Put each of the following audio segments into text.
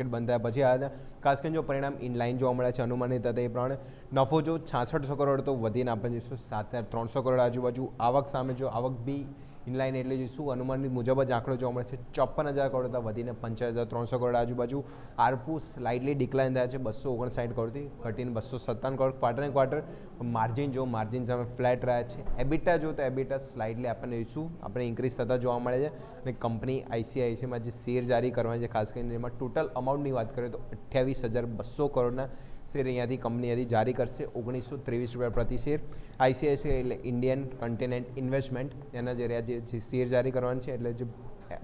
બંધ થયા પછી આવ્યા હતા. ખાસ કરીને જો પરિણામ ઇનલાઇન જોવા મળે છે અનુમાનિત હતા એ પ્રમાણે નફો જો 6600 કરોડ તો વધીને આપણે જોઈશું 7300 કરોડ આજુબાજુ. આવક સામે જો આવક બી ઇનલાઇન એટલે જોઈશું અનુમાનિત મુજબ જ આંકડો જોવા મળે છે 54000 કરોડ હતા વધીને 55300 કરોડ આજુબાજુ. આરપુ સ્લાઇટલી ડિક્લાઇન થયા છે 259 કરોડથી ઘટીને 257 કરોડ ક્વાર્ટર. માર્જિન જો માર્જિન સામે ફ્લેટ રહ્યા છે. એબિટા જો તો એબિટા સ્લાઇટલી આપણને જોઈશું આપણે ઇન્ક્રીઝ થતા જોવા મળે છે. અને કંપની આઈસીઆઈસીમાં જે શેર જારી કરવાની છે ખાસ કરીને એમાં ટોટલ અમાઉન્ટની વાત કરીએ તો 28,200 કરોડના શેર અહીંયાથી કંપની જારી કરશે 1923 રૂપિયા પ્રતિ શેર. આઈસીઆઈસીઆઈ એટલે ઇન્ડિયન કન્ટિનેન્ટ ઇન્વેસ્ટમેન્ટ એના જે શેર જારી કરવાનું છે એટલે જે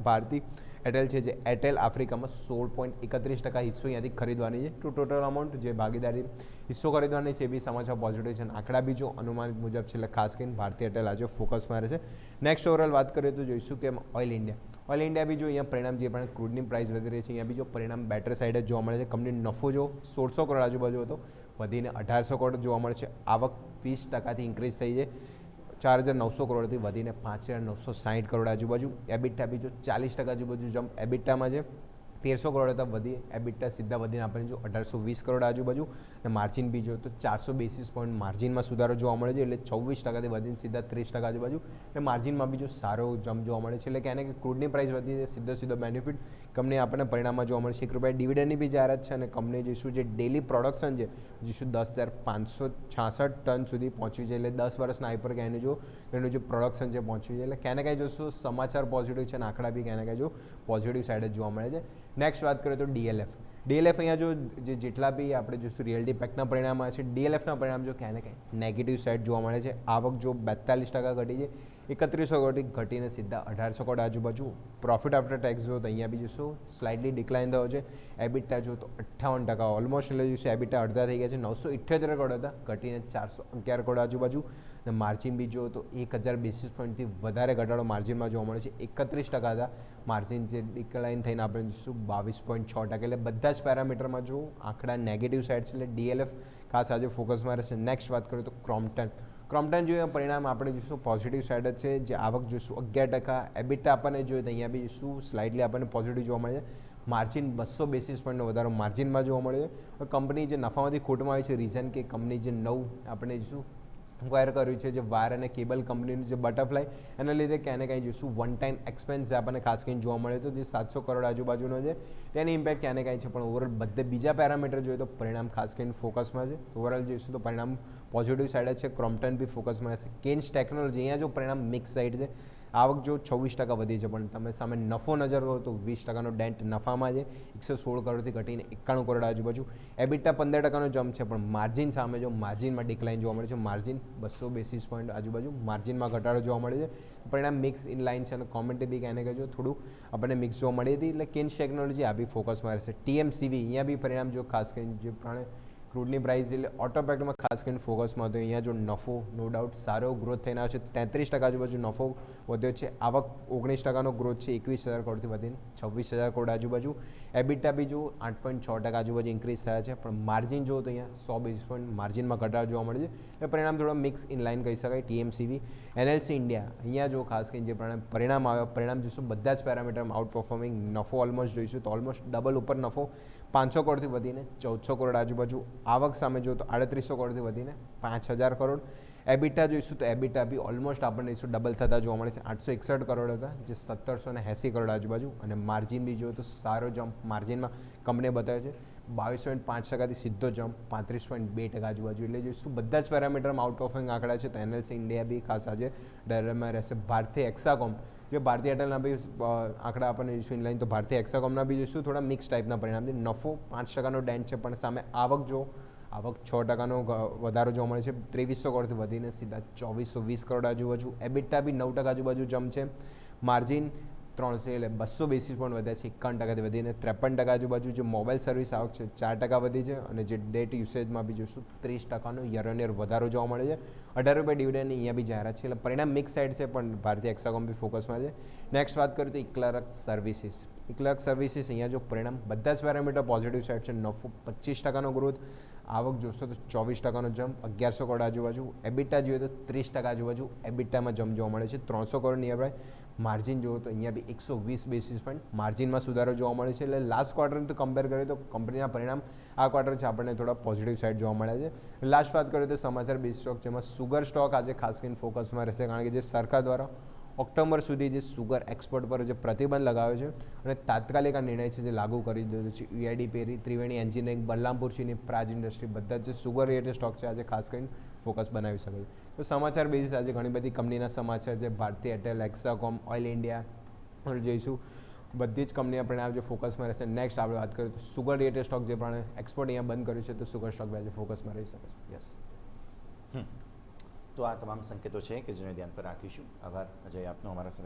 ભારતી એરટેલ છે જે એરટેલ આફ્રિકામાં 16.31% હિસ્સો અહીંયાથી ખરીદવાની છે. ટોટલ અમાઉન્ટ જે ભાગીદારી હિસ્સો ખરીદવાની છે એ બી સમાચાર પોઝિટિવ છે. આંકડા બી જો અનુમાનિત મુજબ છે એટલે ખાસ કરીને ભારતીય એરટેલ આજે ફોકસમાં રહેશે. નેક્સ્ટ ઓવરઓલ વાત કરીએ તો જોઈશું કે ઓઇલ ઇન્ડિયા બી જો અહીંયા પરિણામ જે પણ ક્રૂડની પ્રાઇસ વધી રહી છે અહીંયા બી જો પરિણામ બેટર સાઇડ જ જોવા મળે છે. કંપની નફો જો 1600 કરોડ આજુબાજુ હતો વધીને 1800 કરોડ જોવા મળે છે. આવક 20%થી ઇન્ક્રીઝ થઈ છે 4900 કરોડથી વધીને 5960 કરોડ આજુબાજુ. એબિટા બી જો 40% આજુબાજુ જમ્પ એબિટામાં છે 1300 કરોડ હતા વધી એબિટા સીધા વધીને આપણે જો 1820 કરોડ આજુબાજુ. અને માર્જિન બી જો તો 400 બેસિસ પોઈન્ટ માર્જિનમાં સુધારો જોવા મળે છે એટલે 24%થી વધીને સીધા 30% આજુબાજુ. અને માર્જિનમાં બી જો સારો જમ્પ જોવા મળે છે એટલે કે એને કે ક્રૂડની પ્રાઇસ વધી છે સીધો બેનિફિટ કંપની આપણને પરિણામમાં જોવા મળે છે. ₹1 ડિવિડન્ડની બી જાહેરાત છે અને કંપની જોઈશું જે ડેલી પ્રોડક્શન છે જોઈશું 10,566 ટન સુધી પહોંચ્યું છે એટલે 10 વર્ષના હાઈપર કે એનું જે પ્રોડક્શન છે પહોંચ્યું છે એટલે ક્યાંને કાંઈ જોઈશું સમાચાર પોઝિટિવ છે અને આંકડા બી ક્યાંને કાંઈ જો પોઝિટિવ સાઈડ જ જોવા મળે છે. નેક્સ્ટ વાત કરીએ તો ડીએલએફ અહીંયા જો જેટલા બી આપણે જોઈશું રિયલ્ટી પેકના પરિણામ આવે છે ડીએલએફના પરિણામ જો ક્યાંને કાંઈ નેગેટિવ સાઈડ જોવા મળે છે. આવક જો 42% ઘટી છે 3100 કરોડથી ઘટીને સીધા 1800 કરોડ આજુબાજુ. પ્રોફિટ આફ્ટર ટેક્સ જો તો અહીંયા બી જોઈશું સ્લાઇટલી ડિક્લાઇન થયો છે. એબિટા જો તો 58% ઓલમોસ્ટ એટલે જોઈશું એબિટા અડધા થઈ ગયા છે 978 કરોડ હતા ઘટીને 411 કરોડ આજુબાજુ. અને માર્જિન બી જો તો 1000 બેસિસ પોઈન્ટથી વધારે ઘટાડો માર્જિનમાં જોવા મળે છે 31% હતા માર્જિન જે ડિક્લાઇન થઈને આપણે જોઈશું 22.6% એટલે બધા જ પેરામીટરમાં જો આંકડા નેગેટિવ સાઇડ છે એટલે ડીએલએફ ખાસ આજે ફોકસમાં રહેશે. નેક્સ્ટ વાત કરીએ તો ક્રોમ્પ્ટન જોઈએ પરિણામ આપણે જોઈશું પોઝિટિવ સાઇડ જ છે. જે આવક જોઈશું 11%. એબિટા આપણને જોઈએ તો અહીંયા બી જોઈશું સ્લાઇટલી આપણને પોઝિટિવ જોવા મળે છે. માર્જિન 200 બેસિસ પોઈન્ટનો વધારો માર્જિનમાં જોવા મળે છે. કંપની જે નફામાંથી ખોટમાં આવી છે રીઝન કે કંપની જે આપણે જોઈશું એક્વાયર કર્યું છે જે વાયર અને કેબલ કંપનીનું જે બટરફ્લાય એના લીધે ક્યાંને કાંઈ જોઈશું વન ટાઈમ એક્સપેન્સ આપણને ખાસ કરીને જોવા મળે તો જે 700 કરોડ આજુબાજુનો છે તેની ઇમ્પેક્ટ ક્યાંને કાંઈ છે. પણ ઓવરઓલ બધે બીજા પેરામીટર જોઈએ તો પરિણામ ખાસ કરીને ફોકસમાં છે. ઓવરઓલ જોઈશું તો પરિણામ પોઝિટિવ સાઇડ છે. ક્રોમ્પ્ટન બી ફોકસમાં રહેશે. કેન્સ ટેકનોલોજી અહીંયા જો પરિણામ મિક્સ સાઇડ છે. આવક જો 24% વધી છે પણ તમે સામે નફો નજર કરો તો 20%નો ડેન્ટ નફામાં છે 116 કરોડથી ઘટીને 91 કરોડ આજુબાજુ. એબિટા 15%નો જમ્પ છે પણ માર્જિન સામે જો માર્જિનમાં ડિક્લાઇન જોવા મળે છે. માર્જિન 200 બેસિસ પોઈન્ટ આજુબાજુ માર્જિનમાં ઘટાડો જોવા મળે છે. પરિણામ મિક્સ ઇનલાઇન છે અને કોમેન્ટ બી કહેને કહેજો થોડું આપણને મિક્સ જોવા મળી હતી એટલે કેન્સ ટેકનોલોજી આ બી ફોકસમાં રહેશે. ટીએમસીવી અહીંયા બી પરિણામ જો ખાસ કરીને જે પ્રમાણે ક્રૂડની પ્રાઇસ એટલે ઓટોપેકમાં ખાસ કરીને ફોકસમાં હતો. અહીંયા જો નફો નો ડાઉટ સારો ગ્રોથ થઈને આવે છે 33% આજુબાજુ નફો વધ્યો છે. આવક 19%નો ગ્રોથ છે 21,000 કરોડથી વધીને 26,000 કરોડ આજુબાજુ. એબિટા બી જો 8.6% આજુબાજુ ઇન્ક્રીઝ થયા છે પણ માર્જિન જો તો અહીંયા 100 બેસિસ પોઈન્ટ માર્જિનમાં ઘટાડો જોવા મળે છે. એ પરિણામ થોડો મિક્સ ઇનલાઇન કહી શકાય. ટીએમસીવી એનએલસી ઇન્ડિયા અહીંયા જો ખાસ કરીને જે પરિણામ આવ્યો પરિણામ જોઈશું બધા જ પેરામીટરમાં આઉટ પરફોર્મિંગ. નફો ઓલમોસ્ટ જોઈશું તો ઓલમોસ્ટ ડબલ ઉપર નફો 500 કરોડથી વધીને 1400 કરોડ આજુબાજુ. આવક સામે જો તો 3800 કરોડથી વધીને 5000 કરોડ. એબિટા જોઈશું તો એબિટા બી ઓલમોસ્ટ આપણને જોઈશું ડબલ થતા જોવા મળે છે 861 કરોડ હતા જે 1780 કરોડ આજુબાજુ. અને માર્જિન બી જોઈએ તો સારો જમ્પ માર્જિનમાં કંપનીએ બતાવ્યો છે 22.5%થી સીધો જમ્પ 35.2% આજુબાજુ. એટલે જોઈશું બધા જ પેરામીટરમાં આઉટ પરફોર્મિંગ આંકડા છે તો એનએલસી ઇન્ડિયા બી ખાસ આજે ડરમાં રહેશે. ભારતીય એક્સાકોમ જે ભારતીય એરટેલના બી આંકડા આપણને જોઈશું ઇનલાઇન તો ભારતીય એક્સાકોમના બી જોઈશું થોડા મિક્સ ટાઈપના પરિણામ છે. નફો 5%નો ડેન્ટ છે પણ સામે આવક 6%નો વધારો જોવા મળે છે 2300 કરોડથી વધીને સીધા 2420 કરોડ આજુબાજુ. એબિટા બી 9% આજુબાજુ જમ્પ છે. માર્જિન 300 એટલે 200 બેસિસ પોઈન્ટ વધ્યા છે 51%થી વધીને 53% આજુબાજુ. જે મોબાઈલ સર્વિસ આવક છે 4% વધી છે અને જે ડેટ યુસેજમાં બી જોઈશું 30%નો યર ઓન યર વધારો જોવા મળે છે. ₹18 ડિવિડન્ડની અહીંયા બી જાહેરાત છે એટલે પરિણામ મિક્સ સાઇડ છે પણ ભારતીય એક્સાકોમ બી ફોકસમાં છે. નેક્સ્ટ વાત કરીએ તો ઇક્લાર્ક સર્વિસીસ અહીંયા જો પરિણામ બધા જ પેરામીટર પોઝિટિવ સાઇડ છે. નફો 25%નો ગ્રોથ. આવક જોશો તો 24%નો જમ્પ 1100 કરોડ આજુબાજુ. એબિટા જોઈએ તો 30% આજુબાજુ એબિટામાં જમ્પ જોવા મળે છે 300 કરોડ નિયર બાય. માર્જિન જુઓ તો અહીંયા બી 120 બેસિસ પોઈન્ટ માર્જિનમાં સુધારો જોવા મળે છે. એટલે લાસ્ટ ક્વાર્ટરને તો કમ્પેર કરીએ તો કંપનીના પરિણામ આ ક્વાર્ટર છે આપણને થોડા પોઝિટિવ સાઇડ જોવા મળે છે. લાસ્ટ વાત કરીએ તો સમાચાર બેઝ સ્ટોક, જેમાં સુગર સ્ટોક આજે ખાસ કરીને ફોકસમાં રહેશે, કારણ કે જે સરકાર દ્વારા ઓક્ટોબર સુધી જે સુગર એક્સપોર્ટ પર જે પ્રતિબંધ લગાવ્યો છે અને તાત્કાલિક આ નિર્ણય છે જે લાગુ કરી દીધો છે. UID પેરી, ત્રિવેણી એન્જિનિયરિંગ, બલરામપુર ચીની, પ્રાજ ઇન્ડસ્ટ્રી બધા જે સુગર રિલેટેડ સ્ટોક છે આજે ખાસ કરીને ફોકસ બનાવી શકે છે. તો સમાચાર બેઝિસ આજે ઘણી બધી કંપનીના સમાચાર છે, ભારતી એરટેલ, એક્સાકોમ, ઓઇલ ઇન્ડિયા જોઈશું, બધી જ કંપનીના પરિણામ જે ફોકસમાં રહેશે. નેક્સ્ટ આપણે વાત કરીએ તો સુગર રિલેટેડ સ્ટોક જે પણ એક્સપોર્ટ અહીંયા બંધ કર્યું છે, તો સુગર સ્ટોક બી આજે ફોકસમાં રહી શકે છે. યસ. તો આ તમામ સંકેતો છે કે જેને ધ્યાન પર રાખીશું. આભાર અજય આપનો અમારા સાથે